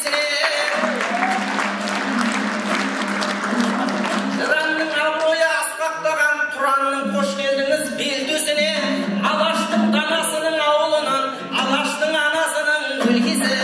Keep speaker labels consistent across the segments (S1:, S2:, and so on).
S1: белгісіне жыранның абыройы асқақтаған тұранның қош келдіңіз белдесіне алаштың данасының ауылынан алаштың анасының өлкесіне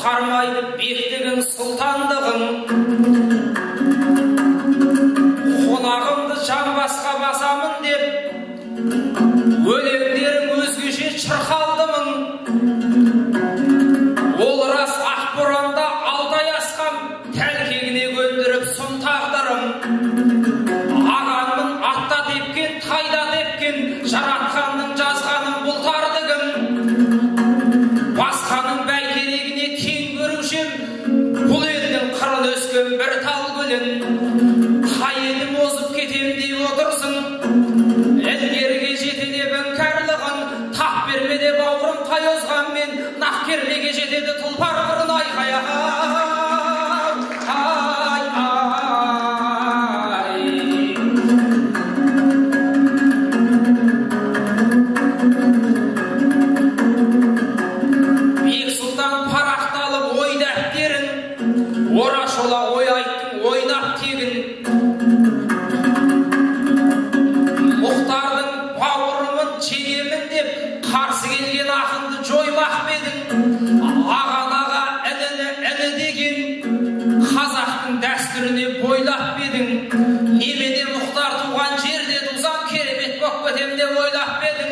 S2: Қармайды бектігің сұлтандығың қонағымды жамбасқа басамын деп өлеңдерің өзгеше шырқалдымын ол рас ақ боранда алдай асқан тәлкегіне көндіріп сұм тағдырым ағаңның атта тепкен тайда тепкен жаратқанның жазғаның бұлтардығым басқаның бәйтерегіне бұл елдің қырын өскен бір тал гүлін қай елім озып кетем деп отырсың ілгеріге жетеде кәрлығын тақ бермеде бауырым тай озғанмен нақ кермеге жетеді тұлпар бұрын айқаяға бойлап бедің немеде мұхтар туған жерде тусам керемет боп кетем деп ойлап бедің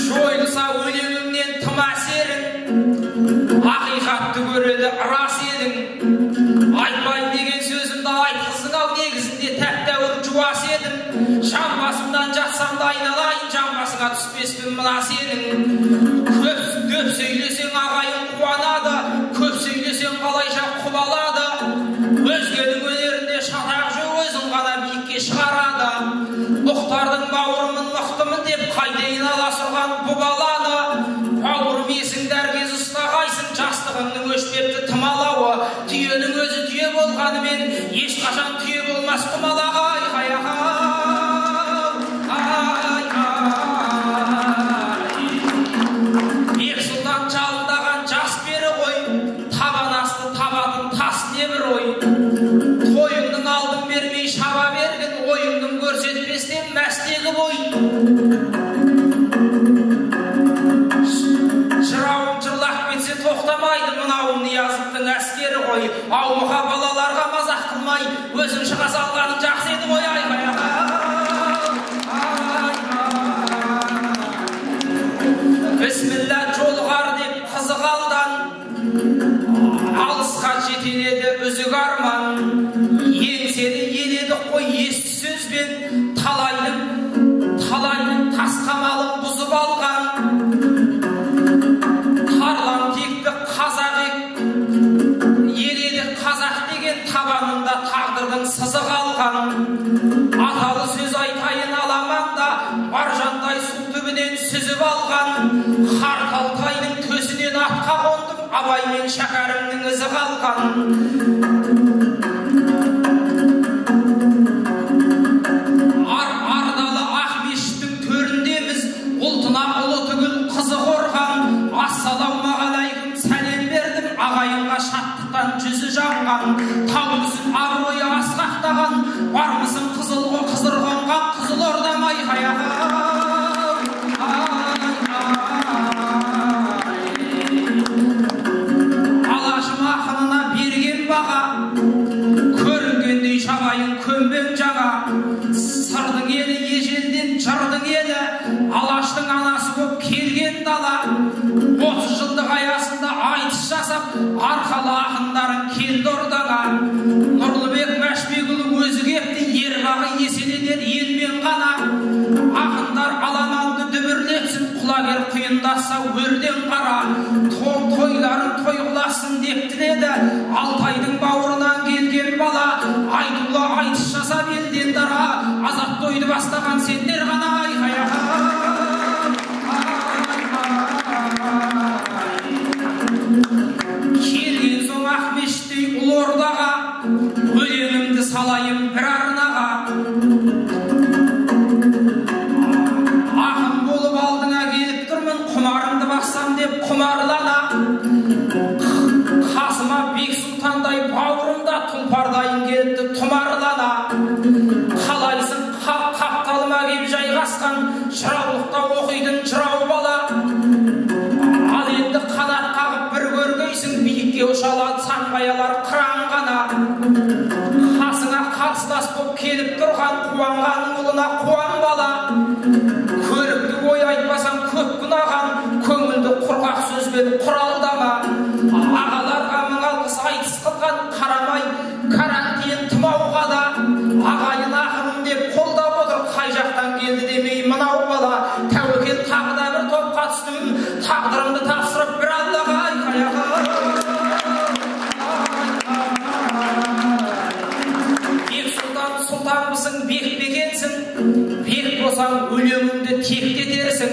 S2: жойылса өлеңіңнен тым әсерің ақиқатты көреді рас едің айтпайын деген сөзімді айтқызың ау негізінде тәп-тәуір жуас едім жан басымнан жатсам да айналайын жан басыңа түспеспін мына сенің көп сөйлесең ағайын қуанады көп сөйлесең қалайша құбалады өзгенің өнерінде шатақ жоқ өзің ғана биікке шығарады мұхтардың бауырымын мықтымын деп қайтейін аласұрған бұл баланы бауырым есіңді әркез ұстағайсың жастығыңның өшпепті тым алауы түйенің өзі түйе болғанымен ешқашан түйе болмас құмалаға айқаяға жырауым жырлақ кетсе тоқтамайды мынауым Ниязовтың әскері ғой аумаға балаларға мазақ қылмай өзің шыға салғаның жақсы еді ғой айқаяға бісміллә жолығар деп қызық алдан алысқа жетеледі үзік арман еңсені еледі қой есті сөзбен талайдың алған. Аталы сөз айтайын аламанда, маржандай су түбінен сүзіп алған. Қарталтайдың төсінен атқа қондым, Абай мен Шәкәрімнің ізі қалған. Ардалы Ақмешіттің төріндеміз, ұлтына ұлы түгіл қызы қорған. Ассалаумағалайкум сәлем бердім, ағайынға шаттықтан жүзі жанған. Таулысын абыройы асқақтаған, бармысың қызыр қонған Қызылордам айқаяға. Алашым ақынына берген баға, көрінгендей шабайын көмбем жаңа. Сырдың елі ежелден жырдың елі, Алаштың анасы боп келген дала. 30 жылдық аясында айтыс жасап, арқалы ақындарың келді ордаңа. Нұрлыбек Мәшбекұлы өзі кепті, ербағы еселенер елмен ғана. Ақындар аламалды дүбірлетсін, құлагер құйындаса өрден қара. Тойларын тойғыласын деп тіледі, Алтайдың бауырынан келген бала. Айтулы айтыс жасап елден дара, азат тойды бастаған сендер ғана айқаяға. Келген соң Ақмешіттей ұлы ордаға, өлеңімді салайын бір арнаға. Ақын болып алдыңа келіп тұрмын, құмарымды бассам деп құмарлана. Қасыма Бексұлтандай бауырымда, тұлпардайын келіпті тұмарлана. Қалайсың қапталыма кеп жайғасқан, жыраулықта оқидың жырау бала. Ал енді қанат қағып бір көргейсің, биікке ұшалады санбаялар қыран ғана. Қасыңа қарсылас боп келіп тұрған, қуанғаның ұлына қуан бала. Көрікті ой айтпасам көп күнаған, көңілді құрғақ сөзбен құралдама. Ағаларға мың алғыс айтыс қылған, қарамай карантин тұмауға да. Ағайын ақыным деп қолдап отыр, қай жақтан келді демей мынау бала. Тәуекел тағы да бір топқа түстім, тағдырымды тапсырып бір Аллаға айқаяға. Сұлтанбысың, бек-бекенсің, бек болсаң өлеңіңді тектетерсің.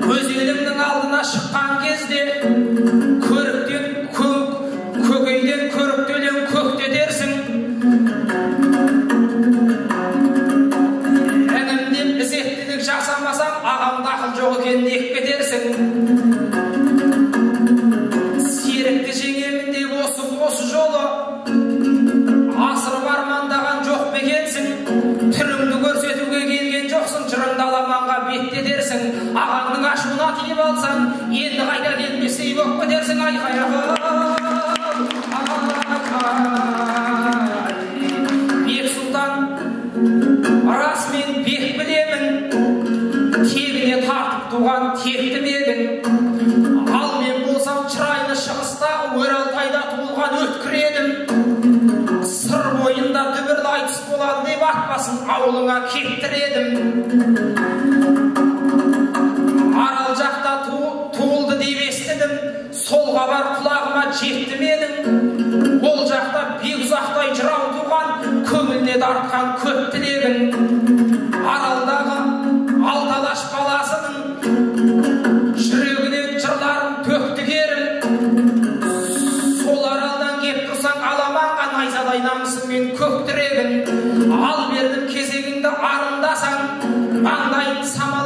S2: Көз елімнің алдына шыққан кезде, көкейден көрікті өлең көктетерсің. Әнімден ізеттілік жасамасам, ағамда ақыл жоқ екенін екпетерсің. Серікті жеңемін деп осы жолы асырып армандаған жоқ бекенсің. Түріңді көрсетуге келген жоқсың, жырыңды аламанға беттетерсің. Ағаңның ашуына тиіп алсаң, енді қайта келместей боп кетерсің айқаяға. Бексұлтан, расымен бек білемін, тегіне тартып туған тектім едің. Ал мен болсам Чырайлы шығыстағы Өралтайда туылған өткір едім. Сыр бойында дүбірлі айтыс болады деп атпасын, ауылыңа кеттіредім. Арал жақта туылды деп естідім, сол хабар құлағыма жетті менің. Ол жақта бек ұзақтай жырау туған, көңіліне тартқан көп тілегін. Аралдағы Алталаш баласының жүрегінен жырларын төкті керім. Сол аралдан кеп тұрсаң, аламанға найзадай намысыңмен көк тірегін. Ал бердім кезегіңді арындасаң, маңдайын самал